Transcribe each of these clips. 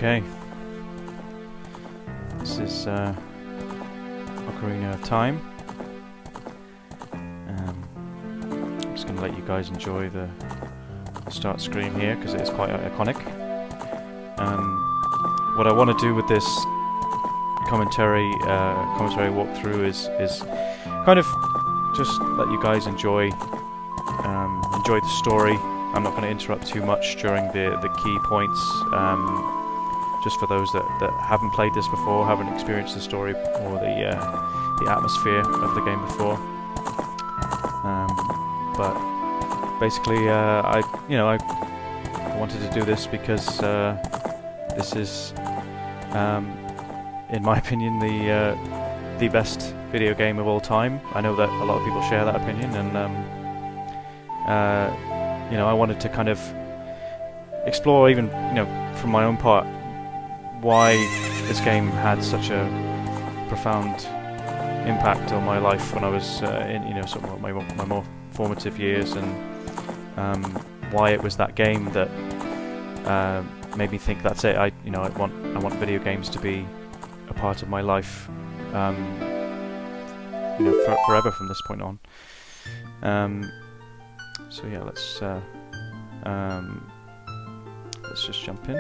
Okay. This is Ocarina of Time. I'm just going to let you guys enjoy the start screen here because it is quite iconic. What I want to do with this commentary walkthrough is kind of just let you guys enjoy the story. I'm not going to interrupt too much during the key points, just for those that haven't played this before, haven't experienced the story or the atmosphere of the game before. But basically, I wanted to do this because this is, in my opinion, the best video game of all time. I know that a lot of people share that opinion, and I wanted to kind of explore, even from my own part, why this game had such a profound impact on my life when I was in sort of my more formative years, and why it was that game that made me think that's it. I want video games to be a part of my life, forever from this point on. So yeah, let's just jump in.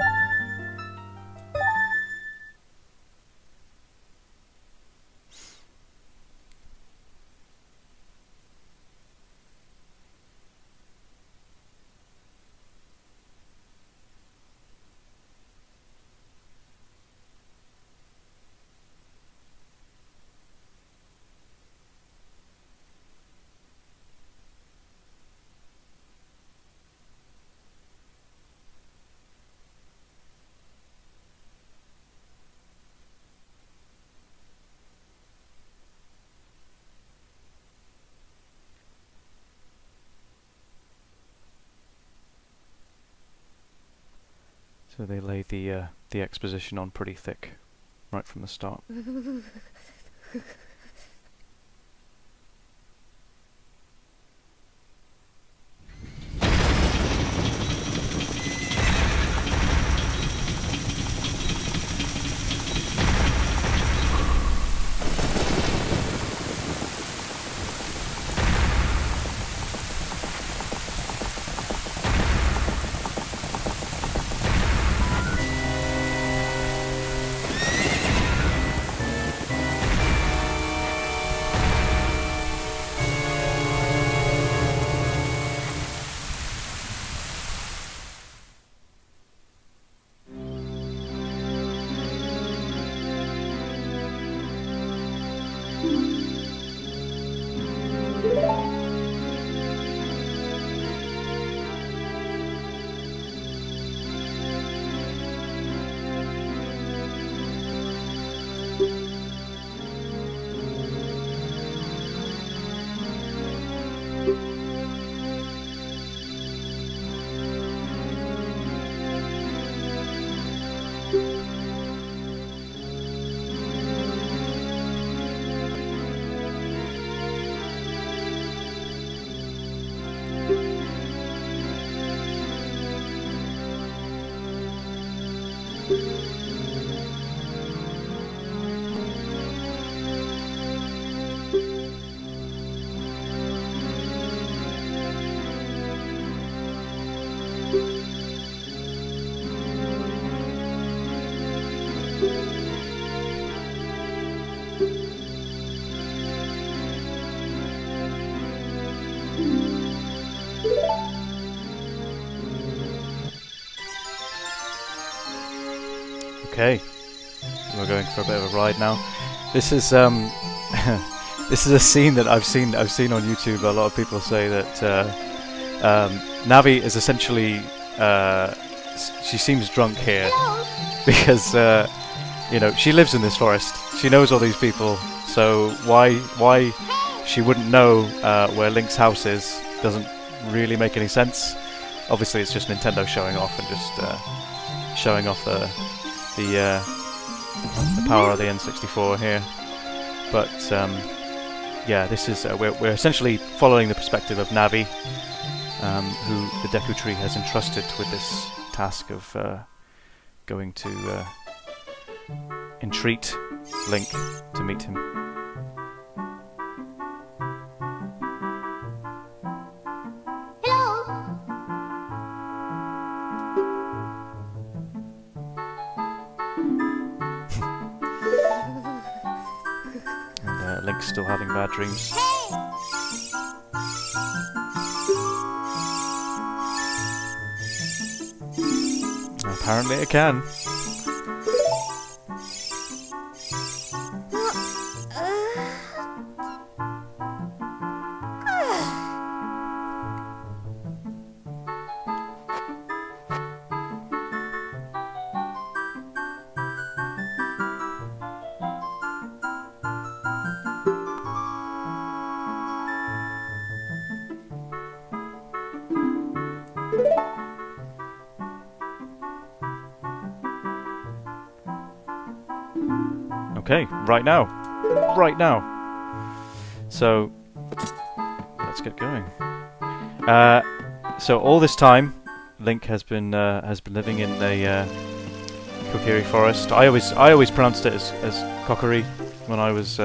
So they lay the exposition on pretty thick, right from the start. Okay, we're going for a bit of a ride now. This is this is a scene that I've seen on YouTube. A lot of people say that Navi is essentially she seems drunk here because she lives in this forest. She knows all these people, so why she wouldn't know where Link's house is doesn't really make any sense. Obviously, it's just Nintendo showing off and just showing off the power of the N64 here, but yeah, this is we're essentially following the perspective of Navi, who the Deku tree has entrusted with this task of going to entreat Link to meet him. And Link's still having bad dreams. Apparently it can. Okay, right now. Right now. So, let's get going. So all this time, Link has been living in the Kokiri forest. I always pronounced it as Kokiri when I was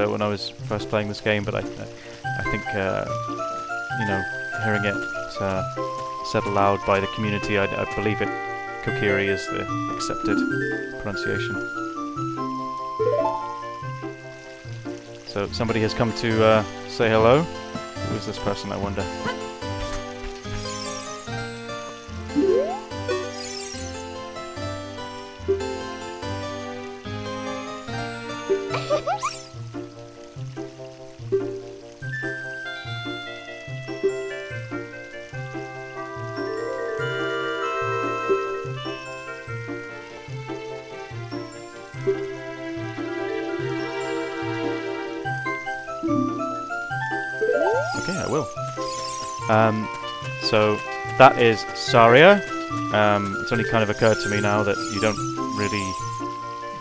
first playing this game, but I think you know, hearing it said aloud by the community, I believe it Kokiri is the accepted pronunciation. So somebody has come to say hello. Who is this person, I wonder? Okay, I will. So that is Saria. It's only kind of occurred to me now that you don't really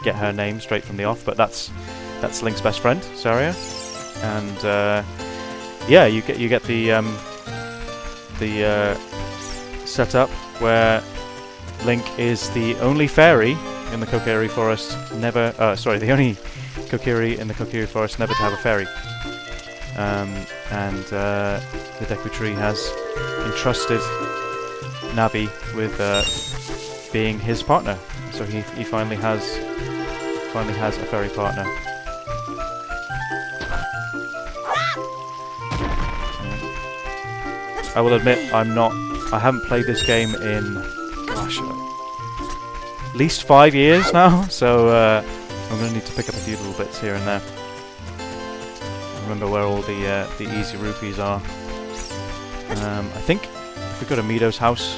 get her name straight from the off, but that's Link's best friend, Saria. And yeah, you get the setup where Link is the only fairy in the Kokiri forest never. The only Kokiri in the Kokiri forest never to have a fairy. And the Deku Tree has entrusted Navi with being his partner. So he finally has a fairy partner. I will admit I haven't played this game in, gosh, at least 5 years now. So I'm going to need to pick up a few little bits here and there. Remember where all the easy rupees are. I think if we go to Mido's house.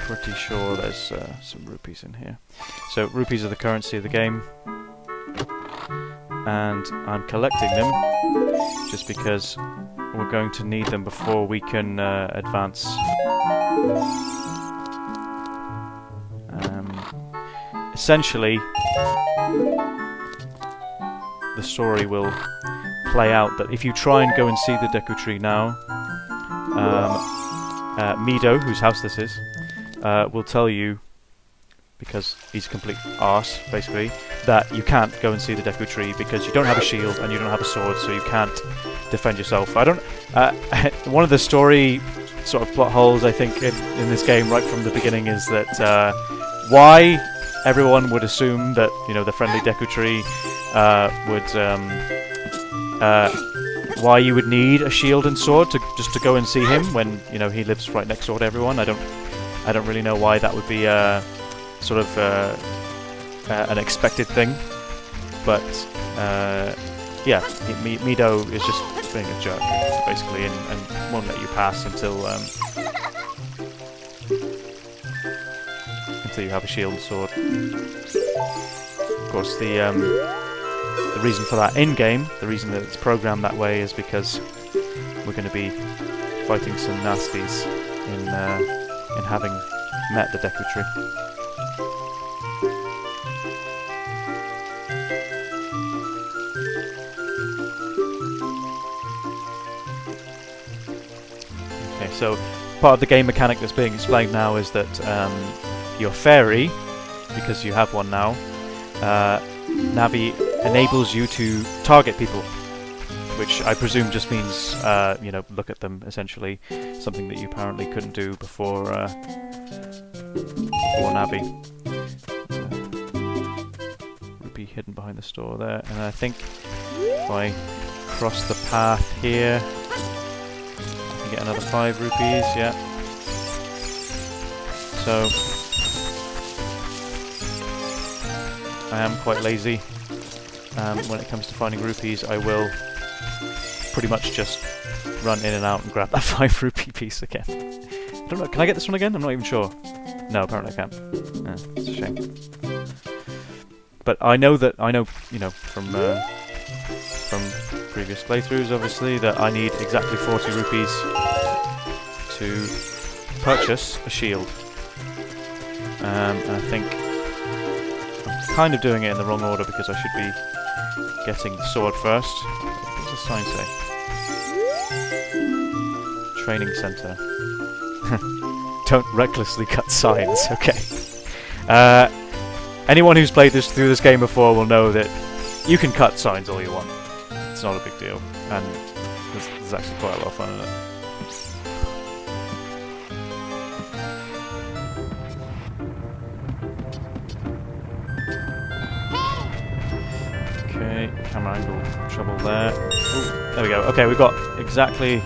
Pretty sure there's some rupees in here. So rupees are the currency of the game. And I'm collecting them just because we're going to need them before we can advance. Essentially, the story will play out that if you try and go and see the Deku Tree now, Mido, whose house this is, will tell you, because he's a complete arse, basically, that you can't go and see the Deku Tree because you don't have a shield and you don't have a sword, so you can't defend yourself. One of the story sort of plot holes, I think, in this game right from the beginning is that why everyone would assume that, you know, the friendly Deku Tree why you would need a shield and sword just to go and see him when, you know, he lives right next door to everyone. I don't really know why that would be sort of an expected thing, but yeah, Mido is just being a jerk basically, and won't let you pass until you have a shield and sword. Of course, the reason for that in-game, the reason that it's programmed that way, is because we're going to be fighting some nasties in having met the Deku Tree. So part of the game mechanic that's being explained now is that your fairy, because you have one now, Navi enables you to target people, which I presume just means, you know, look at them, essentially. Something that you apparently couldn't do before Navi. Rupee hidden behind the store there, and I think if I cross the path here, I can get another 5 rupees, yeah. So, I am quite lazy. When it comes to finding rupees, I will pretty much just run in and out and grab that 5 rupee piece again. I don't know, can I get this one again? I'm not even sure. No, apparently I can't. Yeah, it's a shame. But I know, you know, from previous playthroughs, obviously, that I need exactly 40 rupees to purchase a shield. And I think I'm kind of doing it in the wrong order because I should be getting the sword first. What does the sign say? Training center. Don't recklessly cut signs, okay. Anyone who's played through this game before will know that you can cut signs all you want. It's not a big deal, and there's actually quite a lot of fun in it. Okay, camera angle trouble there. Ooh, there we go. Okay, we've got exactly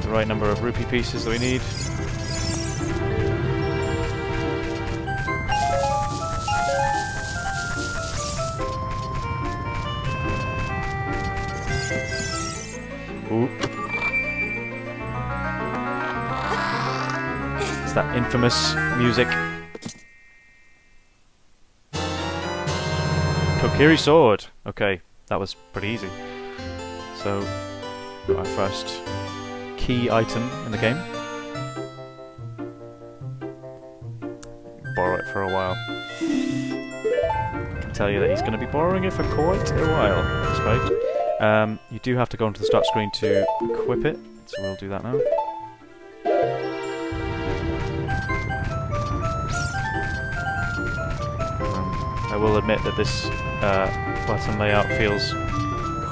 the right number of rupee pieces that we need. Ooh. It's that infamous music. Kokiri sword. Okay, that was pretty easy. So, got our first key item in the game. Borrow it for a while. I can tell you that he's going to be borrowing it for quite a while, I expect. You do have to go onto the start screen to equip it, so we'll do that now. I will admit that this button layout feels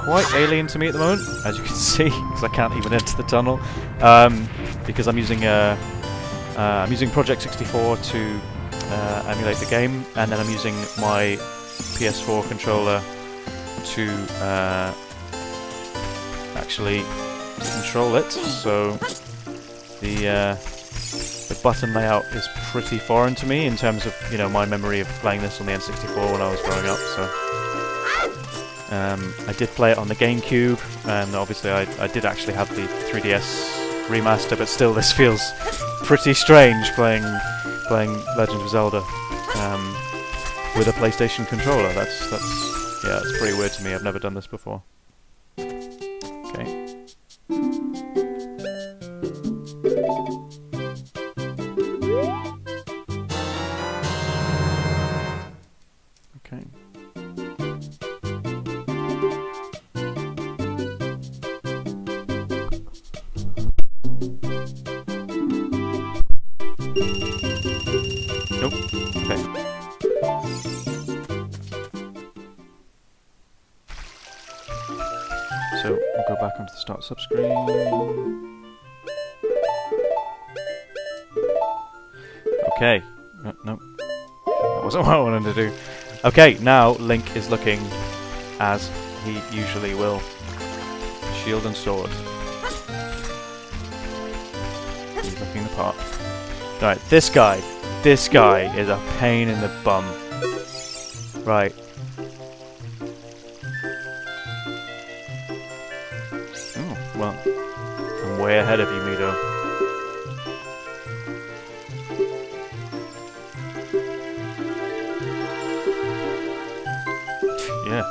quite alien to me at the moment, as you can see, because I can't even enter the tunnel, because I'm using Project 64 to emulate the game, and then I'm using my PS4 controller to actually control it. So the button layout is pretty foreign to me in terms of, you know, my memory of playing this on the N64 when I was growing up. So I did play it on the GameCube, and obviously I did actually have the 3DS remaster, but still this feels pretty strange playing Legend of Zelda with a PlayStation controller. That's pretty weird to me. I've never done this before. Okay. Okay. Nope. Okay. So we'll go back onto the start subscreen. Okay. No. That wasn't what I wanted to do. Okay, now Link is looking as he usually will. Shield and sword. He's looking the part. Alright, this guy is a pain in the bum. Right. Oh, well, I'm way ahead of you, Mido. Yeah.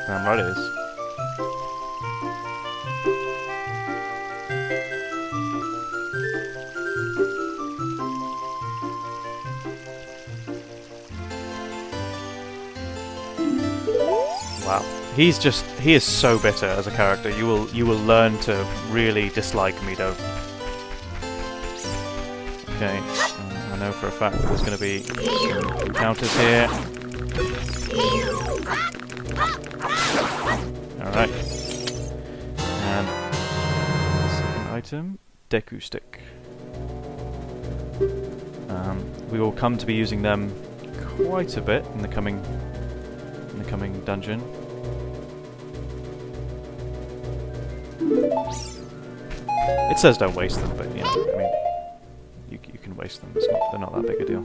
Damn right it is. Wow. He is so bitter as a character. You will learn to really dislike Mido. Okay, I know for a fact that there's going to be some encounters here. Alright. And second item, Deku stick. We will come to be using them quite a bit in the coming dungeon. It says don't waste them, but you know, I mean, you can waste them. They're not that big a deal.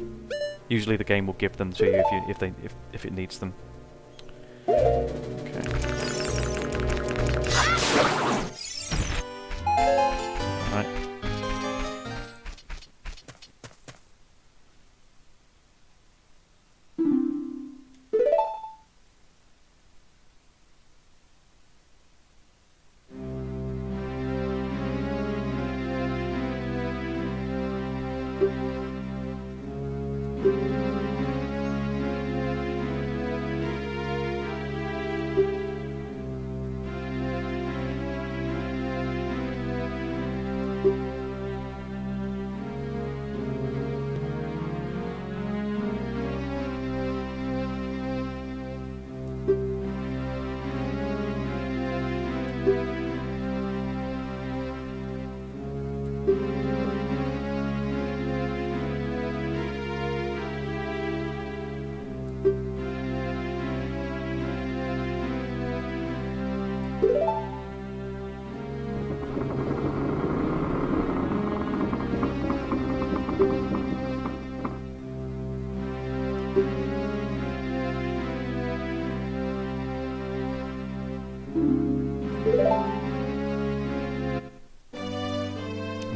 Usually the game will give them to you if it needs them. Okay. Right.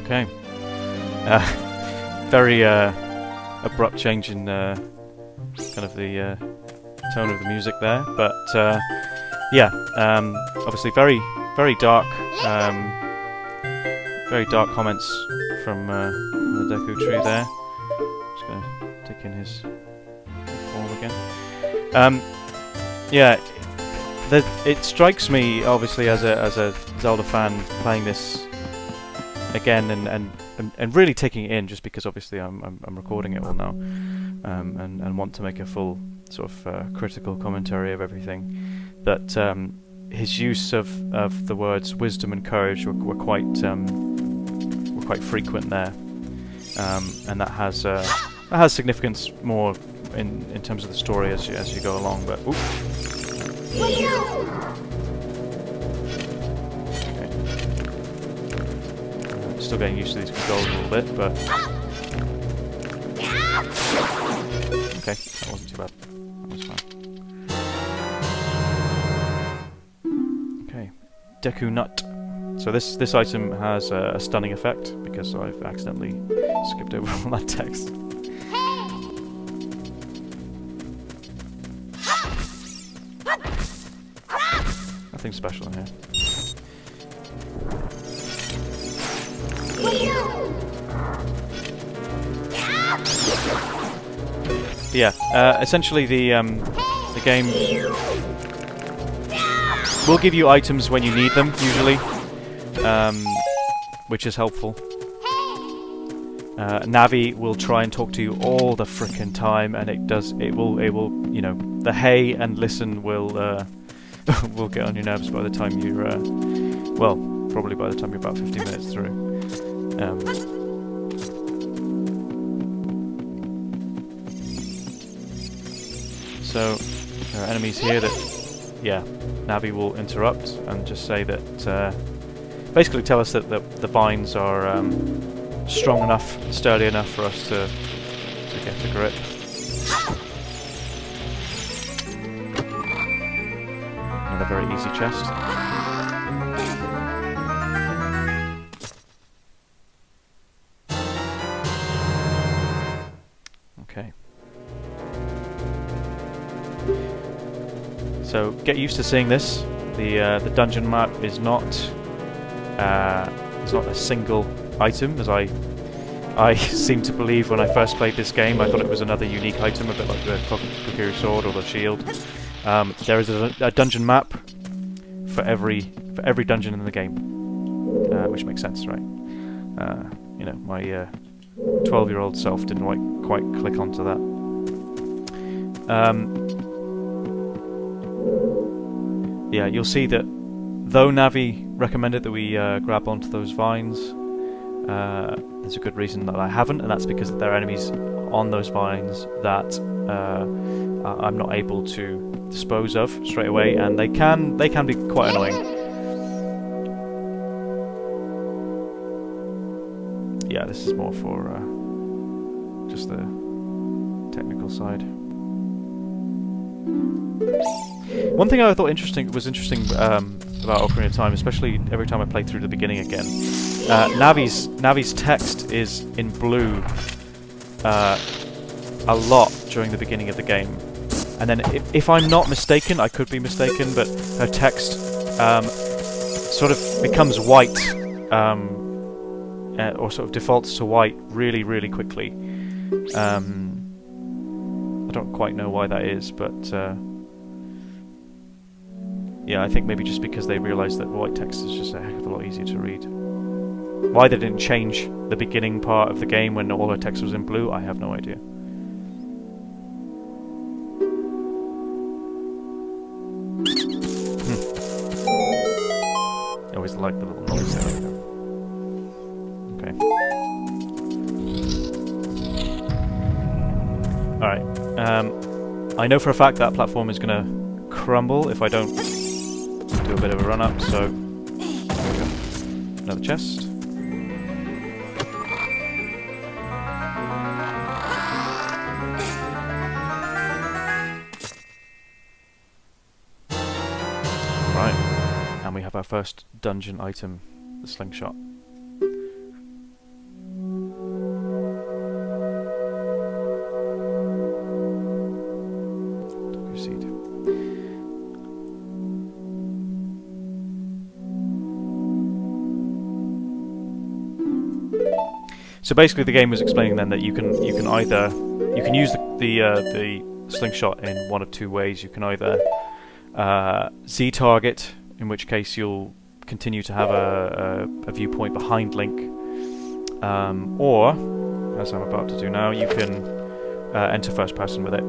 Okay. Very abrupt change in kind of the tone of the music there, but yeah, obviously very dark comments from the Deku tree there. Just gonna take in his form again. Yeah, it strikes me obviously as a Zelda fan playing this again and really taking it in, just because obviously I'm recording it all now, and want to make a full sort of critical commentary of everything. That his use of the words wisdom and courage were quite frequent there, and that has significance more in terms of the story as you go along. But still getting used to these controls a little bit, but okay, that wasn't too bad. That was fine. Okay, Deku Nut. So this item has a stunning effect because I've accidentally skipped over all that text. Nothing special in here. Yeah, essentially the game will give you items when you need them, usually, which is helpful. Navi will try and talk to you all the frickin' time, and it will, you know, the hey and listen will will get on your nerves by the time you're, well, probably by the time you're about 15 minutes through. So there are enemies here that, yeah, Navi will interrupt and just say that, basically tell us that the vines are strong enough, sturdy enough for us to get a grip. Another very easy chest. Okay. So get used to seeing this. The dungeon map is not a single item, as I seem to believe when I first played this game. I thought it was another unique item, a bit like the Kokiri sword or the shield. There is a dungeon map for every dungeon in the game, which makes sense, right? You know, 12-year-old self didn't quite click onto that. Yeah, you'll see that though Navi recommended that we grab onto those vines, there's a good reason that I haven't, and that's because there are enemies on those vines that I'm not able to dispose of straight away, and they can be quite annoying. Yeah, this is more for just the technical side. One thing I thought was interesting about Ocarina of Time, especially every time I play through the beginning again, Navi's text is in blue a lot during the beginning of the game, and then if I'm not mistaken, I could be mistaken, but her text sort of becomes white, or sort of defaults to white really, really quickly. I don't quite know why that is, but yeah, I think maybe just because they realised that white text is just a heck of a lot easier to read. Why they didn't change the beginning part of the game when all her text was in blue, I have no idea. I always like the little noise there. Okay. Alright. I know for a fact that platform is going to crumble if I don't do a bit of a run up, so there we go. Another chest. Right, and we have our first dungeon item, the slingshot. So basically, the game was explaining then that you can use the slingshot in one of two ways. You can either Z target, in which case you'll continue to have a viewpoint behind Link, or as I'm about to do now, you can enter first person with it,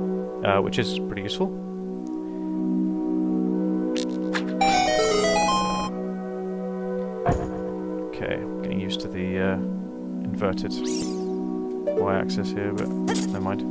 which is pretty useful. Okay, getting used to the inverted y-axis here, but never mind.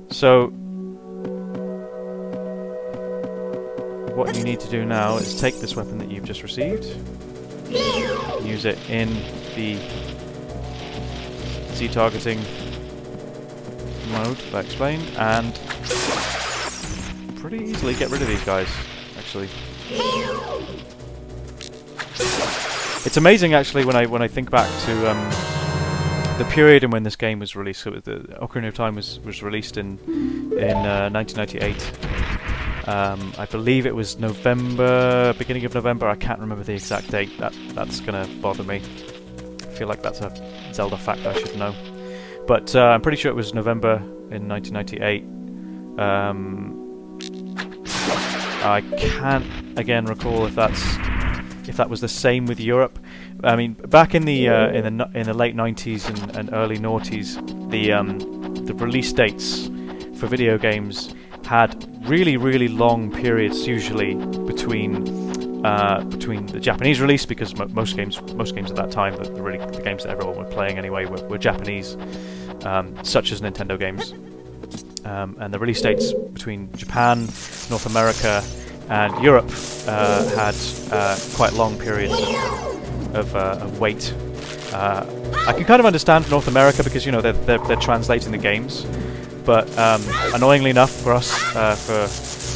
So what you need to do now is take this weapon that you've just received, use it in the Z targeting mode that I explained, and pretty easily get rid of these guys, actually. It's amazing, actually, when I think back to the period in when this game was released. So the Ocarina of Time was released in 1998. I believe it was November, beginning of November. I can't remember the exact date. That's gonna bother me. I feel like that's a Zelda fact I should know. But I'm pretty sure it was November in 1998. I can't again recall if that was the same with Europe. I mean, back in the late 90s and early noughties, the release dates for video games had really, really long periods, usually between the Japanese release, because most games at that time, the games that everyone was playing anyway, were Japanese, such as Nintendo games, and the release dates between Japan, North America, and Europe had quite long periods of wait. I can kind of understand North America because they're translating the games. But annoyingly enough for us, for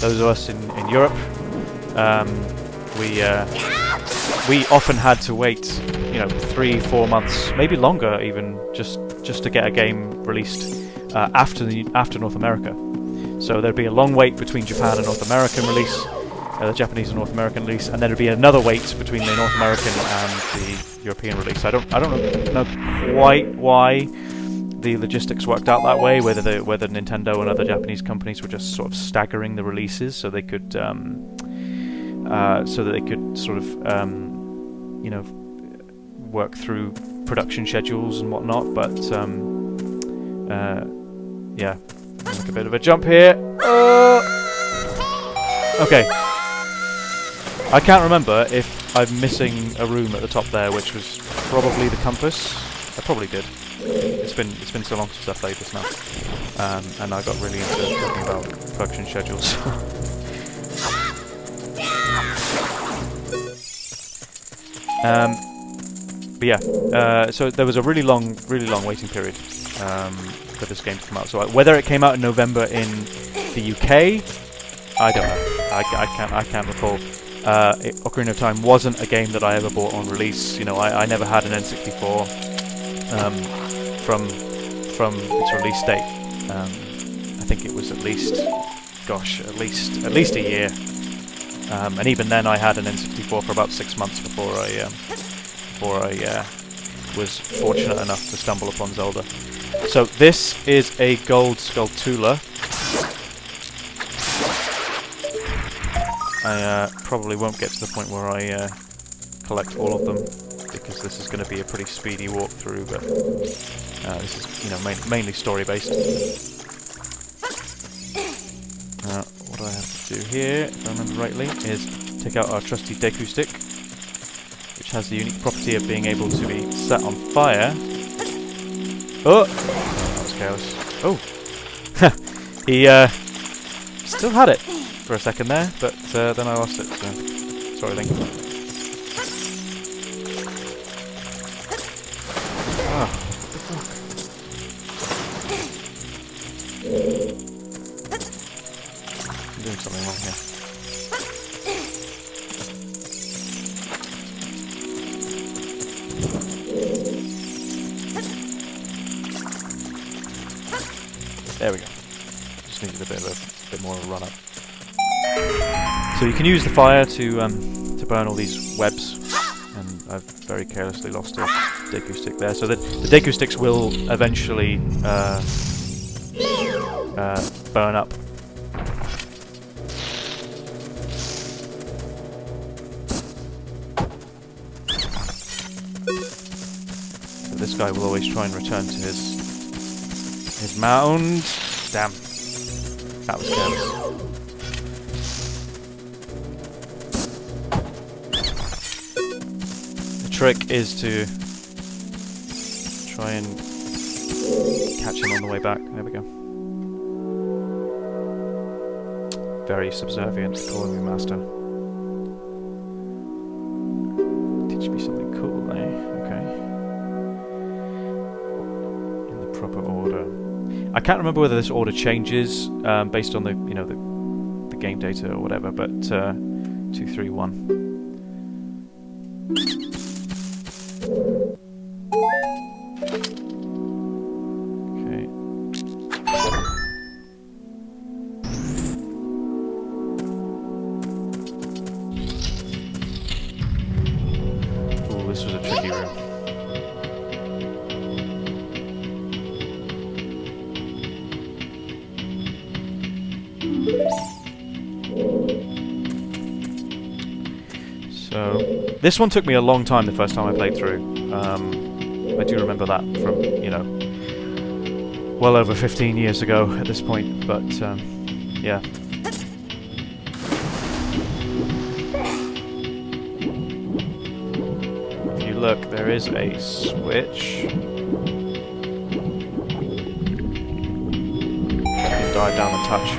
those of us in Europe, we often had to wait, 3-4 months, maybe longer even, just to get a game released after North America. So there'd be a long wait between Japan and North American release, the Japanese and North American release, and then there'd be another wait between the North American and the European release. I don't know quite why the logistics worked out that way. Whether Nintendo and other Japanese companies were just sort of staggering the releases so they could sort of you know, work through production schedules and whatnot. But yeah, make a bit of a jump here. Okay. I can't remember if I'm missing a room at the top there, which was probably the compass. I probably did. It's been so long since I played this now, and I got really into talking about production schedules. But yeah, so there was a really long waiting period for this game to come out. So whether it came out in November in the UK, I don't know. I can't recall. Ocarina of Time wasn't a game that I ever bought on release. You know, I never had an N64 from its release date. I think it was at least a year. And even then, I had an N64 for about 6 months before I was fortunate enough to stumble upon Zelda. So this is a gold Skulltula. I probably won't get to the point where I collect all of them, because this is going to be a pretty speedy walkthrough. But this is, you know, mainly story based. What I have to do here, if I remember rightly, is take out our trusty Deku stick, which has the unique property of being able to be set on fire. Oh, that was careless. Oh, he still had it for a second there, but then I lost it, so sorry, Link. Ah, what the fuck? I'm doing something wrong here. There we go. Just needed a bit more of a run up. So you can use the fire to burn all these webs, and I've very carelessly lost a Deku stick there. So the Deku sticks will eventually burn up. So this guy will always try and return to his mound. Damn, that was careless. Trick is to try and catch him on the way back. There we go. Very subservient, calling me master. Teach me something cool, eh? Okay. In the proper order. I can't remember whether this order changes based on the the game data or whatever, but 2, 3, 1. This was a tricky room. So this one took me a long time the first time I played through. I do remember that from, you know, well over 15 years ago at this point, but yeah. Look, there is a switch. I can dive down and touch.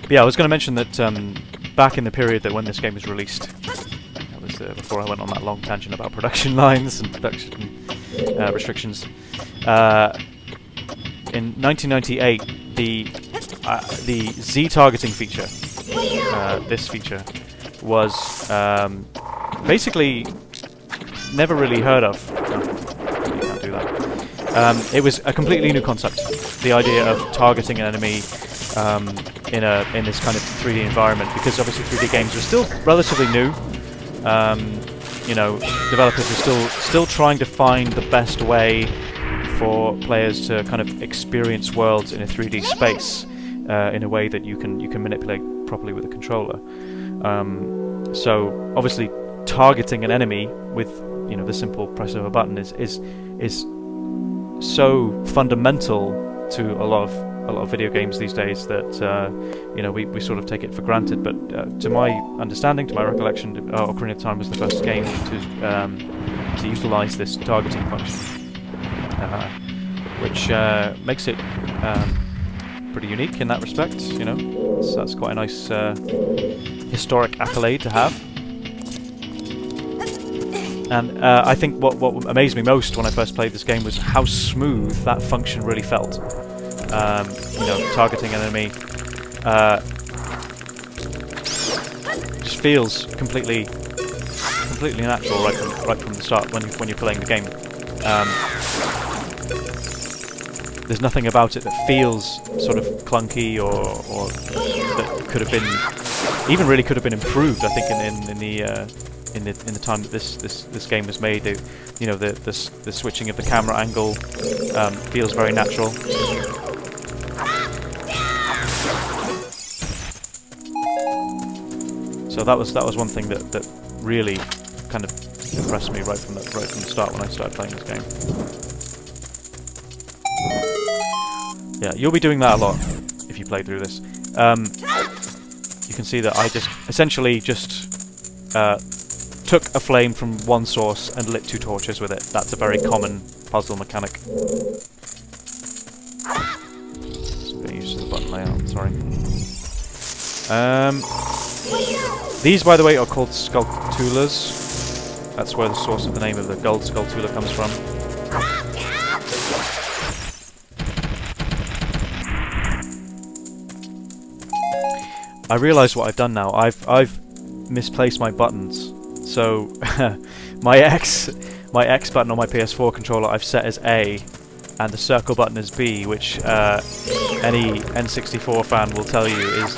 But yeah, I was going to mention that back in the period that when this game was released, that was before I went on that long tangent about production lines and production restrictions. In 1998, the Z targeting feature, this feature, was basically never really heard of. No, you can't do that. It was a completely new concept. The idea of targeting an enemy in this kind of 3D environment, because obviously 3D games are still relatively new. You know, developers are still trying to find the best way for players to kind of experience worlds in a 3D space in a way that you can manipulate properly with a controller. So obviously targeting an enemy with, you know, the simple press of a button is so fundamental to a lot of video games these days that you know, we sort of take it for granted. But to my understanding, to my recollection, Ocarina of Time was the first game to utilize this targeting function, which makes it pretty unique in that respect. You know, so that's quite a nice historic accolade to have. And I think what amazed me most when I first played this game was how smooth that function really felt. You know, targeting an enemy just feels completely natural right from the start when you're playing the game. There's nothing about it that feels sort of clunky or that could have been even could have been improved. I think in the time that this game was made, you know, the switching of the camera angle feels very natural. So that was one thing that really kind of impressed me right from the start when I started playing this game. Yeah, you'll be doing that a lot if you play through this. You can see that I just essentially took a flame from one source and lit 2 torches with it. That's a very common puzzle mechanic. Just getting used to the button layout, sorry. These, by the way, are called Skulltulas. That's where the source of the name of the gold Skulltula comes from. I realise what I've done now. I've misplaced my buttons. So my X button on my PS4 controller I've set as A, and the circle button is B, which any N64 fan will tell you is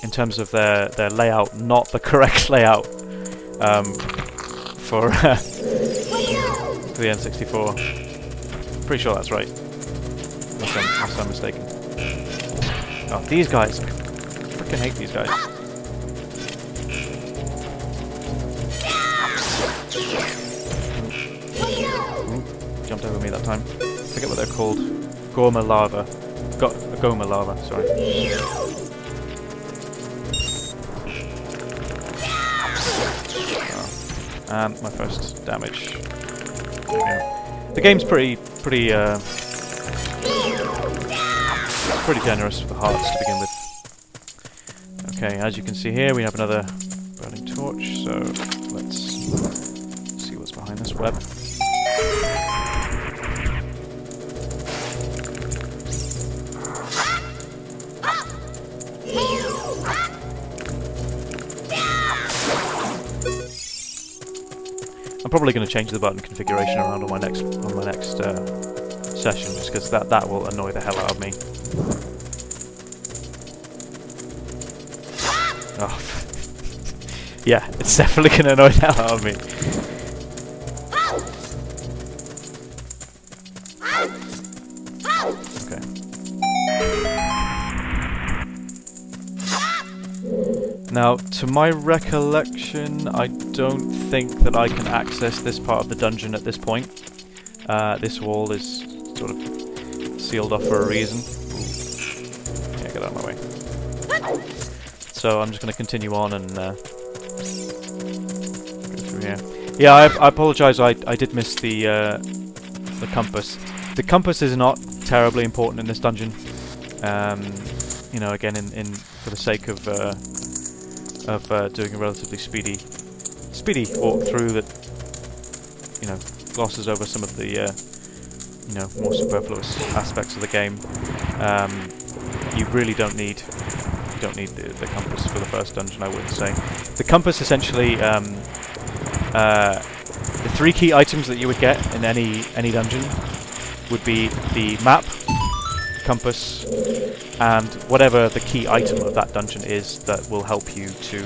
in terms of their layout, not the correct layout for the N64. Pretty sure that's right, unless I'm mistaken. Oh, these guys! I freaking hate these guys. Jumped over me that time. I forget what they're called. Goma lava. Goma lava, sorry. Oh. And my first damage. There we go. The game's pretty generous with the hearts to begin with. Okay, as you can see here, we have another burning torch, so let's see what's behind this web. I'm probably going to change the button configuration around on my next session, just because that will annoy the hell out of me. Oh, yeah, it's definitely going to annoy the hell out of me. Okay. Now, to my recollection, I don't think that I can access this part of the dungeon at this point. This wall is sort of sealed off for a reason. Yeah, get out of my way. So I'm just going to continue on and go through here. Yeah, I apologise. I did miss the compass. The compass is not terribly important in this dungeon. You know, again, for the sake of doing a relatively speedy walkthrough that, you know, glosses over some of the you know, more superfluous aspects of the game. You really don't need the compass for the first dungeon, I wouldn't say. The compass essentially the 3 key items that you would get in any dungeon would be the map, compass, and whatever the key item of that dungeon is that will help you to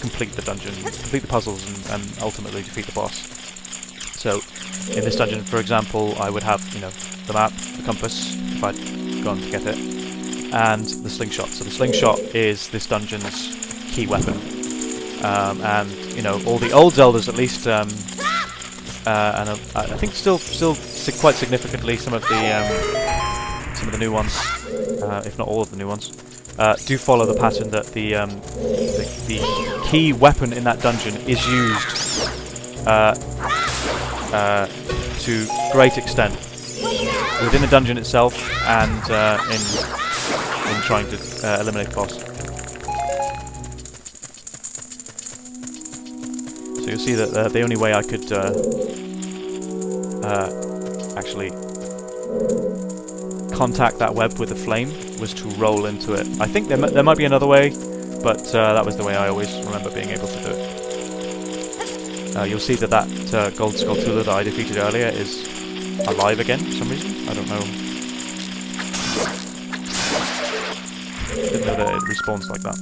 complete the dungeon, complete the puzzles, and ultimately defeat the boss. So, in this dungeon, for example, I would have, you know, the map, the compass, if I'd gone to get it, and the slingshot. So the slingshot is this dungeon's key weapon, and you know, all the old Zeldas, at least, and I think still quite significantly some of the new ones, if not all of the new ones, do follow the pattern that the key weapon in that dungeon is used to great extent within the dungeon itself and in trying to eliminate the boss. So you'll see that the only way I could actually contact that web with a flame was to roll into it. I think there might be another way, but that was the way I always remember being able to do it. You'll see that gold Skulltula that I defeated earlier is alive again for some reason. I don't know. Didn't know that it respawns like that.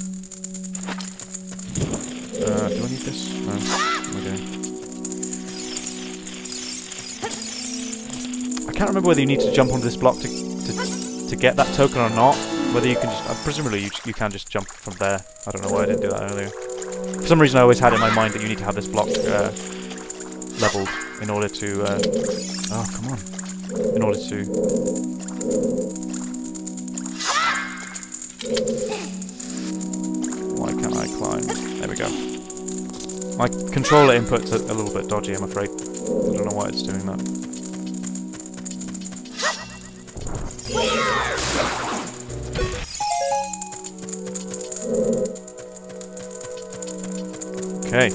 Do I need this? No. What am I doing? I can't remember whether you need to jump onto this block to get that token or not. Whether you can just... presumably you can just jump from there. I don't know why I didn't do that earlier. For some reason I always had in my mind that you need to have this block leveled in order to... oh, come on. In order to... Why can't I climb? There we go. My controller input's a little bit dodgy, I'm afraid. I don't know why it's doing that. Okay,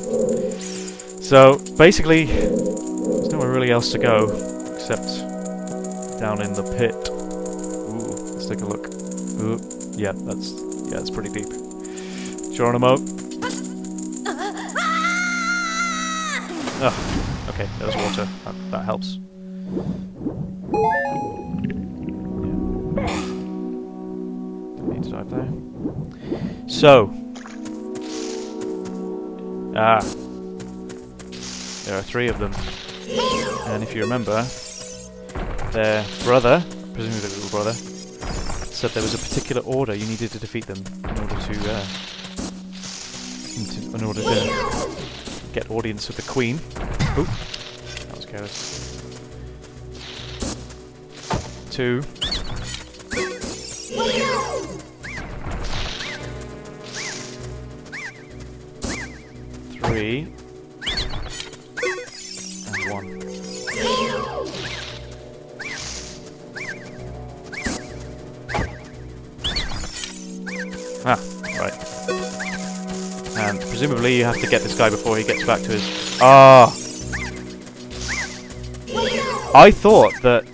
so basically there's nowhere really else to go except down in the pit. Ooh, let's take a look. Ooh, yeah, it's pretty deep. Geronimo. Oh, okay, there's water. That helps. Don't need to dive there. So. There are 3 of them. And if you remember, their brother, presumably the little brother, said there was a particular order you needed to defeat them in order to get audience with the Queen. Oop, that was careless. 2. 3 and 1. Ah, right. And presumably you have to get this guy before he gets back to his... Ah! I thought that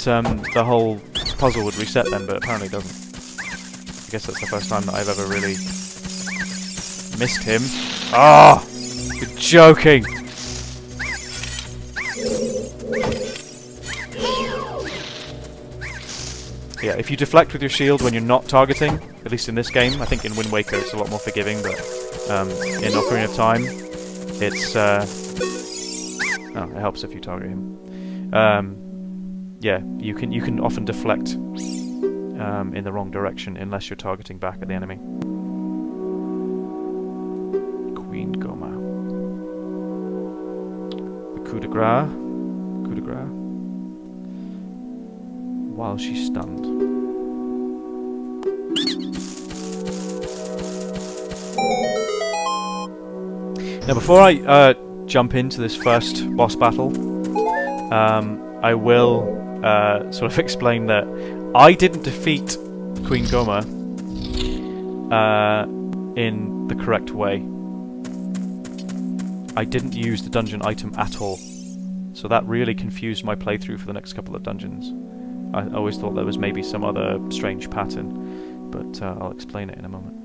the whole puzzle would reset then, but apparently it doesn't. I guess that's the first time that I've ever really missed him. Ah! You're joking! Yeah, if you deflect with your shield when you're not targeting, at least in this game, I think in Wind Waker it's a lot more forgiving, but in Ocarina of Time, it's... oh, it helps if you target him. Yeah, you can often deflect in the wrong direction unless you're targeting back at the enemy. Queen Goma. The coup de grace. Coup de grace. While she's stunned. Now, before I jump into this first boss battle, I will sort of explain that I didn't defeat Queen Goma in the correct way. I didn't use the dungeon item at all, so that really confused my playthrough for the next couple of dungeons. I always thought there was maybe some other strange pattern, but I'll explain it in a moment.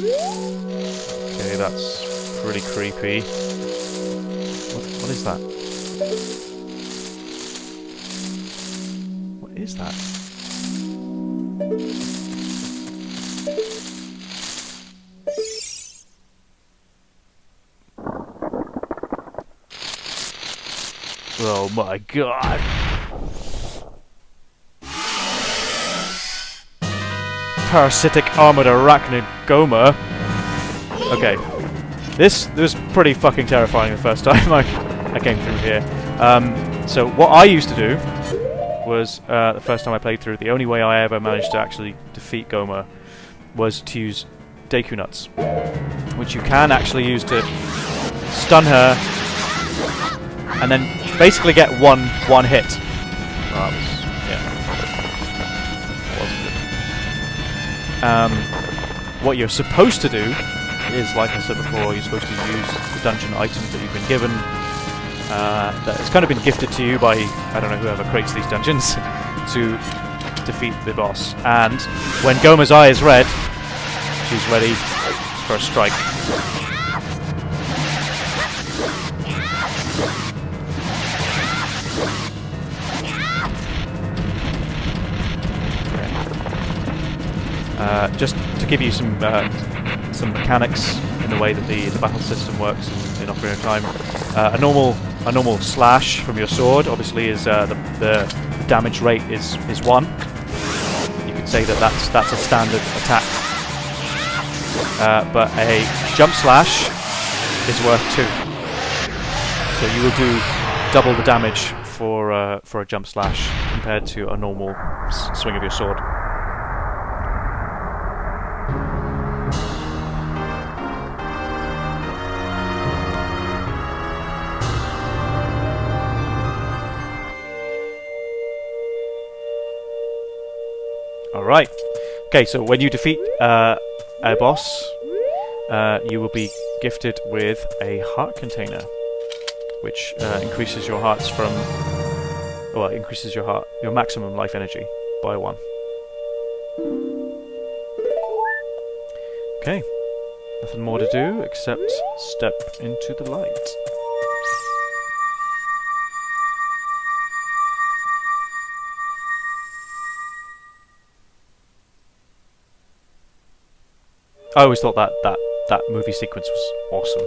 Okay, that's pretty creepy. What is that? What is that? Oh my god! Parasitic armored arachnid Goma. Okay. This was pretty fucking terrifying the first time I came through here. So what I used to do was, the first time I played through, the only way I ever managed to actually defeat Goma was to use Deku nuts, which you can actually use to stun her and then basically get one hit. That wasn't good. What you're supposed to do is, like I said before, you're supposed to use the dungeon items that you've been given. That has kind of been gifted to you by, I don't know, whoever creates these dungeons, to defeat the boss. And when Goma's eye is red, she's ready for a strike. Just to give you some mechanics in the way that the battle system works in Ocarina of Time. A normal slash from your sword obviously is the damage rate is 1. You could say that's a standard attack. But a jump slash is worth 2. So you will do double the damage for a jump slash compared to a normal swing of your sword. Alright. Okay, so when you defeat a boss, you will be gifted with a heart container, which increases your hearts from... well, it increases your maximum life energy by 1. Okay. Nothing more to do except step into the light. I always thought that movie sequence was awesome.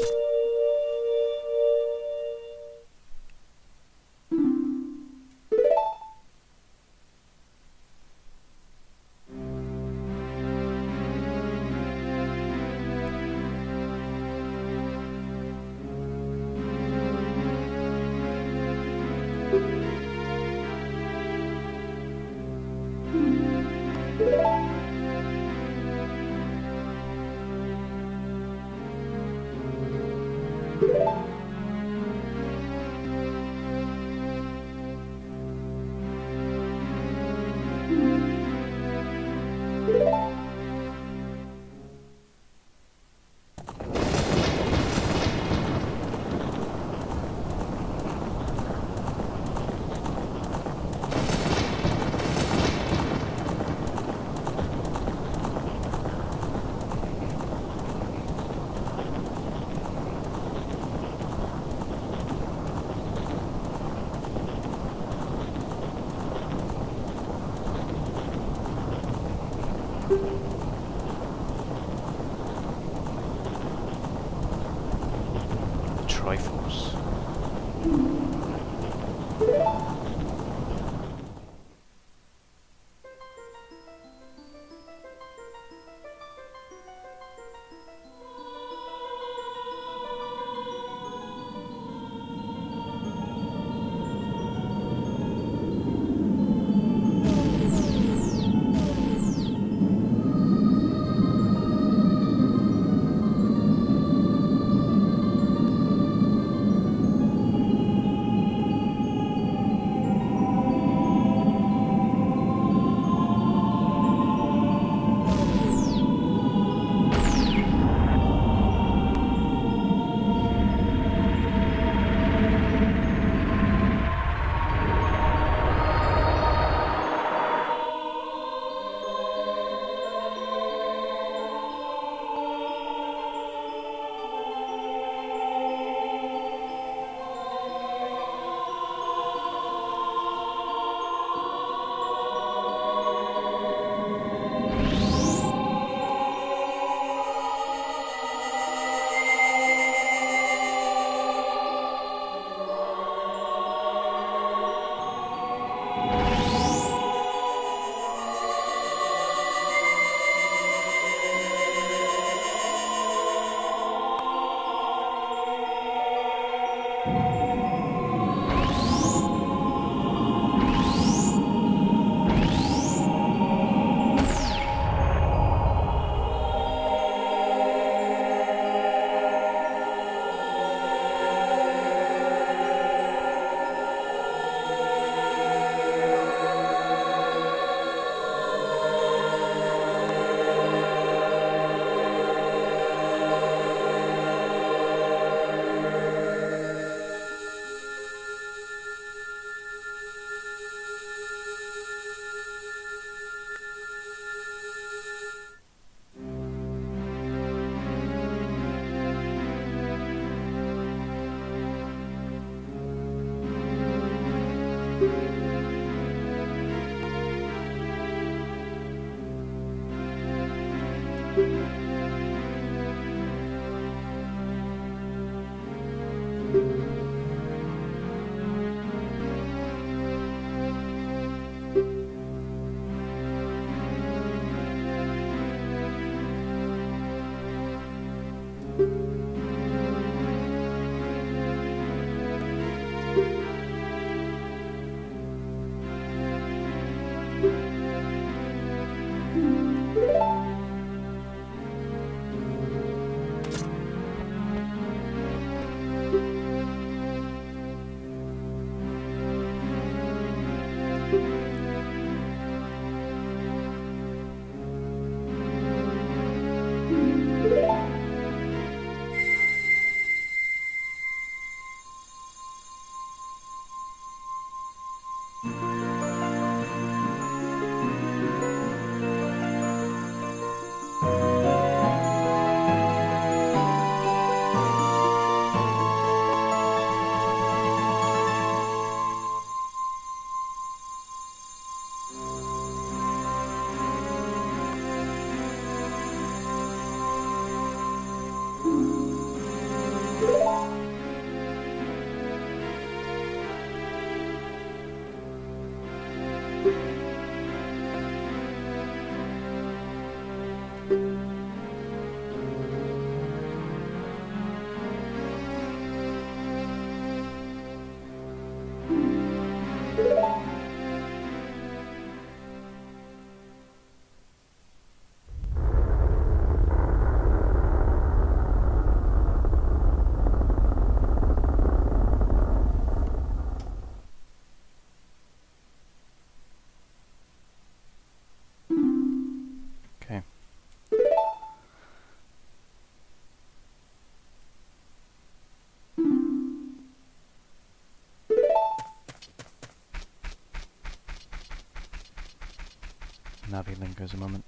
Navi lingers a moment.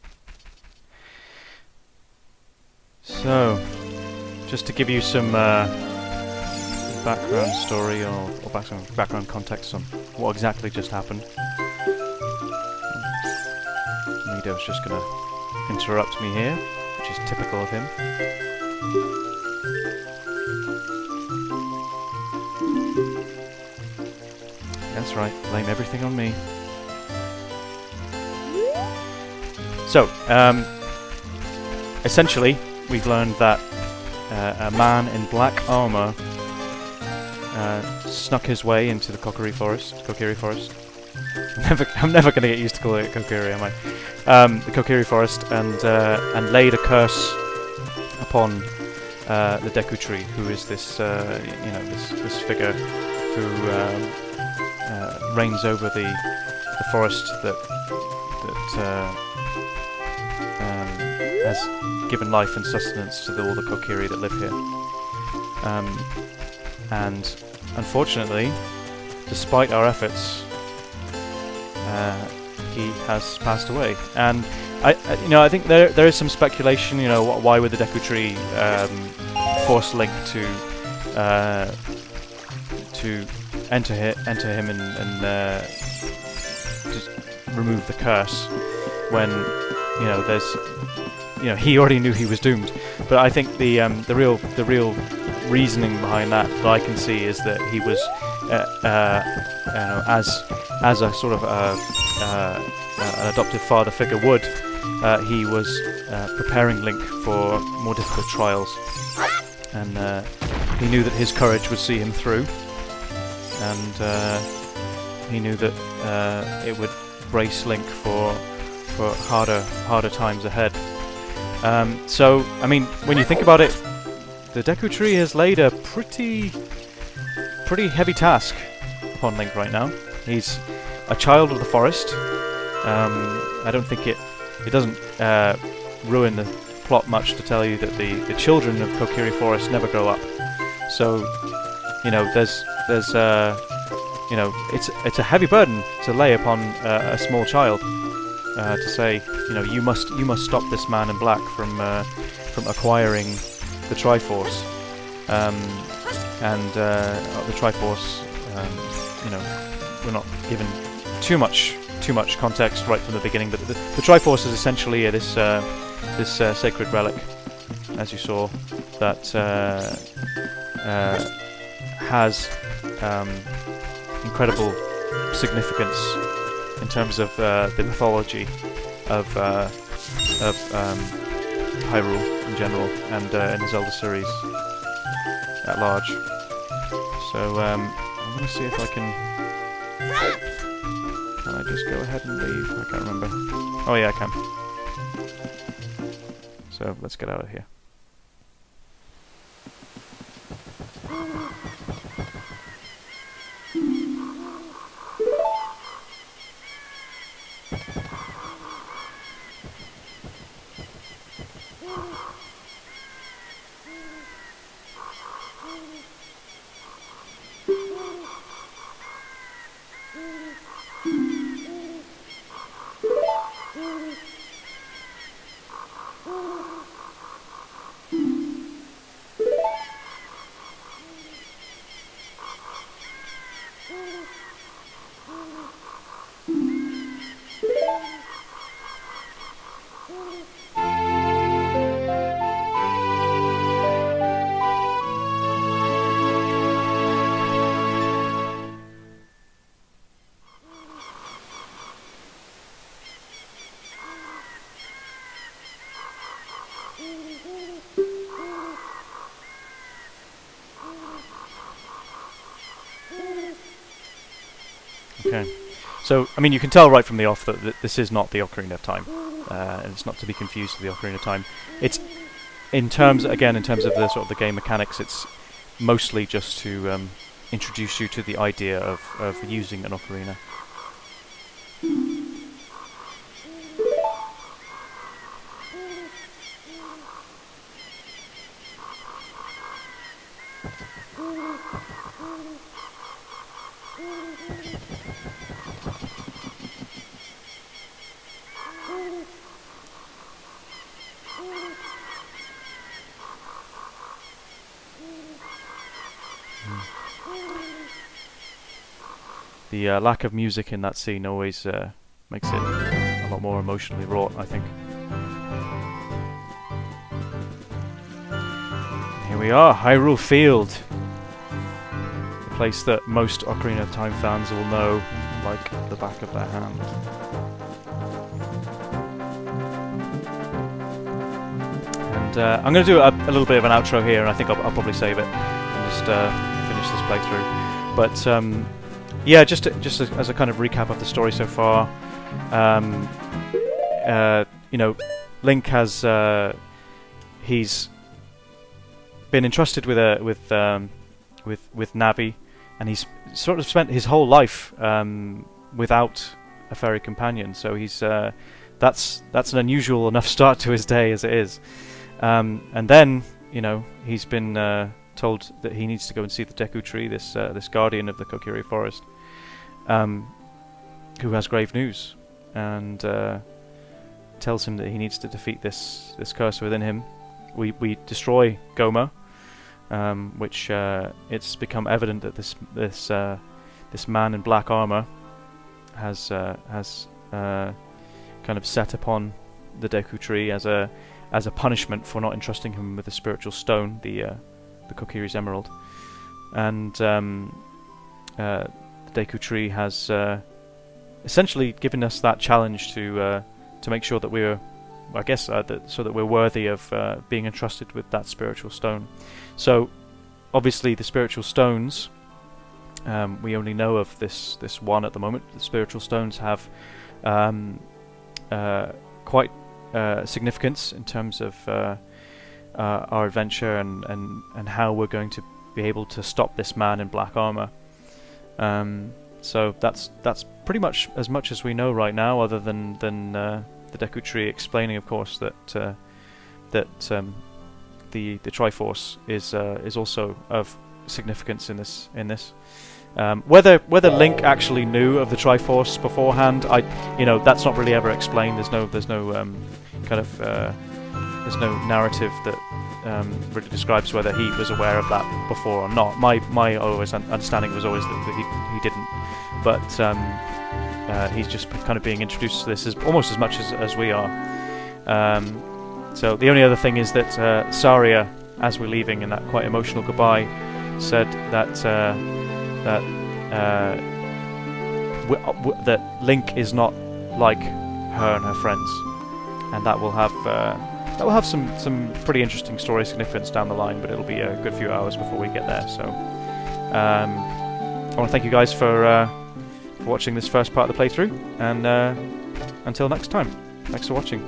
So, just to give you some background story or background context on what exactly just happened. Mido's just gonna interrupt me here, which is typical of him. That's right, blame everything on me. So, essentially, we've learned that a man in black armor snuck his way into the Kokiri forest. I'm never going to get used to calling it Kokiri, am I? The Kokiri forest, and laid a curse upon the Deku tree, who is this, this figure who reigns over the forest that has given life and sustenance to all the Kokiri that live here. And unfortunately, despite our efforts, he has passed away. And I think there is some speculation. Why would the Deku tree force Link to enter him and just remove the curse when he already knew he was doomed. But I think the real reasoning behind that I can see is that he was as a sort of an adoptive father figure would, he was preparing Link for more difficult trials, and he knew that his courage would see him through, and he knew that it would brace Link for harder times ahead. So, I mean, when you think about it, the Deku tree has laid a pretty heavy task upon Link right now. He's a child of the forest. I don't think it doesn't ruin the plot much to tell you that the children of Kokiri Forest never grow up. So, there's it's a heavy burden to lay upon a small child. To say, you must stop this man in black from acquiring the Triforce, and the Triforce, we're not given too much context right from the beginning. But the Triforce is essentially this sacred relic, as you saw, that has incredible significance in terms of the mythology of Hyrule in general, and in the Zelda series at large. So I'm going to see if I can I just go ahead and leave? I can't remember. Oh yeah, I can. So let's get out of here. Okay, so I mean, you can tell right from the off that this is not the Ocarina of Time, and it's not to be confused with the Ocarina of Time. It's in terms of the sort of the game mechanics, it's mostly just to introduce you to the idea of using an ocarina. The lack of music in that scene always makes it a lot more emotionally wrought, I think. Here we are, Hyrule Field. The place that most Ocarina of Time fans will know like the back of their hand. And I'm going to do a little bit of an outro here, and I think I'll probably save it and just finish this playthrough. But yeah, just as a kind of recap of the story so far, you know, Link has he's been entrusted with Navi, and he's sort of spent his whole life without a fairy companion. So he's that's an unusual enough start to his day as it is. And then, you know, he's been told that he needs to go and see the Deku tree, this guardian of the Kokiri forest, who has grave news, and tells him that he needs to defeat this curse within him. We destroy Goma, which it's become evident that this man in black armor has kind of set upon the Deku tree as a punishment for not entrusting him with the spiritual stone, the Kokiri's emerald. And the Deku tree has essentially given us that challenge to make sure that we're, I guess, so that we're worthy of being entrusted with that spiritual stone. So, obviously, the spiritual stones, we only know of this one at the moment. The spiritual stones have quite significance in terms of our adventure and how we're going to be able to stop this man in black armor. So that's pretty much as we know right now, other than the Deku tree explaining, of course, that the Triforce is also of significance in this. Whether Link actually knew of the Triforce beforehand, that's not really ever explained. There's no narrative that really describes whether he was aware of that before or not. My always understanding was always that he didn't. but he's just kind of being introduced to this almost as much as we are. So the only other thing is that Saria, as we're leaving in that quite emotional goodbye, said that that Link is not like her and her friends, and that will have some pretty interesting story significance down the line. But it'll be a good few hours before we get there. So I want to thank you guys for watching this first part of the playthrough, and until next time, thanks for watching.